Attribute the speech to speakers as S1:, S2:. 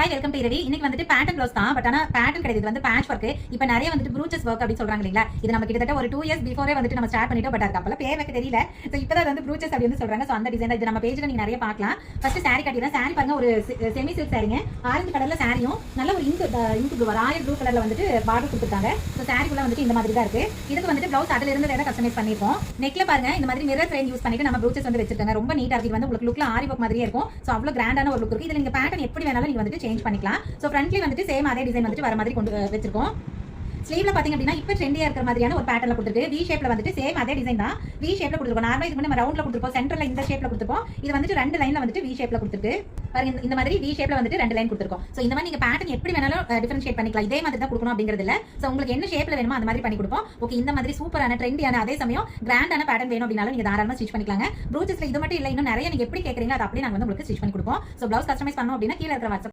S1: Hi welcome to இரவி. இன்னைக்கு வந்துட்டு pattern blouse தான். பட் ஆனா பேட்டர்ன் கிடையாது, இது வந்து பேட்ச் ஒர்க். இப்போ நிறைய வந்துட்டு ப்ரூச்சஸ் ஒர்க் அப்படி சொல்றாங்க இல்லைங்களா? இது நம்ம கிட்டத்தட்ட ஒரு 2 இயர்ஸ் பிஃபோரே வந்துட்டு நம்ம ஸ்டார்ட் பண்ணிட்டோம். பட் அதுக்கு அப்பல பேர் எனக்கு தெரியல. ஸோ இப்போதான் வந்து ப்ரூச்சஸ் அப்படி வந்து சொல்றாங்க. ஸோ அந்த டிசைன் இது நம்ம பேஜ்ல நீங்க நிறைய பார்க்கலாம். First sorry கட்டிடுறேன். சாரி பாருங்க, ஒரு செமி சில்க் சாரிங்க. ஆரஞ்சு கலர்ல சாரியும் நல்ல ஒரு இங்கு ராயல் ப்ளூ கலர்ல வந்துட்டு பார்டர் கொடுத்துருக்காங்க. ஸோ சாரிக்குள்ள வந்துட்டு இந்த மாதிரி தான் இருக்கு. இதுக்கு வந்துட்டு ப்ளவுஸ் அதுல இருந்து வேற கஸ்டமைஸ் பண்ணிருக்கோம். நெக்ல பாருங்க, இந்த மாதிரி மிரர் ஃப்ரேம் யூஸ் பண்ணிட்டு நம்ம ப்ரூச்சஸ் வந்து வச்சிருக்காங்க. ரொம்ப நீட்டா இருக்கு. இது வந்து உங்களுக்கு லுக்ல ஆரி ஒர்க் மாதிரியே இருக்கும். ஸோ அவ்வளவு கிராண்டான ஒரு லுக் இருக்கு. இதுல நீங்க பேட்டர்ன் எப்படி வேணாலும் நீங்க வந்துட்டு சேஞ்ச் பண்ணிக்கலாம். ஸோ ஃப்ரண்ட்லி வந்துட்டு சேம் அதே டிசைன் வந்துட்டு வர மாதிரி கொண்டு வச்சிருக்கோம். ஸ்லீவ்ல பாத்தீங்க அப்படின்னா இப்போ ட்ரெண்டியா இருக்கிற மாதிரியான ஒரு பேட்டர்ல கொடுத்துருக்கு. வி ஷேப்ல வந்துட்டு சேம் அதே டிசைன் தான். வி ஷேப்ல கொடுத்துருக்கோம். நார்மலா இது நம்ம ரவுண்ட்ல கொடுத்துருக்கோம். சென்டர்ல இந்த ஷேப்ல கொடுத்துருக்கோம். இது வந்துட்டு 2 லைன்ல வந்துட்டு வி ஷேப்ல கொடுத்துருக்கு. பாருங்க, இந்த மாதிரி வி ஷேப்ல வந்துட்டு 2 லைன் கொடுத்துருக்கோம். ஸோ இந்த மாதிரி நீங்க பேட்டர்ன் எப்படி வேணாலும் டிஃபரன்ஷியேட் பண்ணிக்கலாம். இதே மாதிரி தான் கொடுக்கணும் அப்படிங்கிறது இல்ல. ஸோ உங்களுக்கு என்ன ஷேப்ல வேணுமோ அந்த மாதிரி பண்ணி கொடுப்போம். ஓகே, இந்த மாதிரி சூப்பரான ட்ரெண்டியான அதே சமயம் கிராண்டான பேட்டர்ன் வேணும் அப்படின்னாலும் நீங்க தாராளமா ஸ்டிச் பண்ணிக்கலாங்க. ப்ரூச்சஸ்ல இது மட்டும் இல்ல, இன்னும் நிறைய நீங்க எப்படி கேட்கறீங்க அதை அப்படியே நாங்க வந்து உங்களுக்கு ஸ்டிச் பண்ணி கொடுப்போம். ஸோ பிளவுஸ் கஸ்டமைஸ் பண்ணோம் அப்படின்னா கீழே இருக்கிற வாட்ஸ்அப்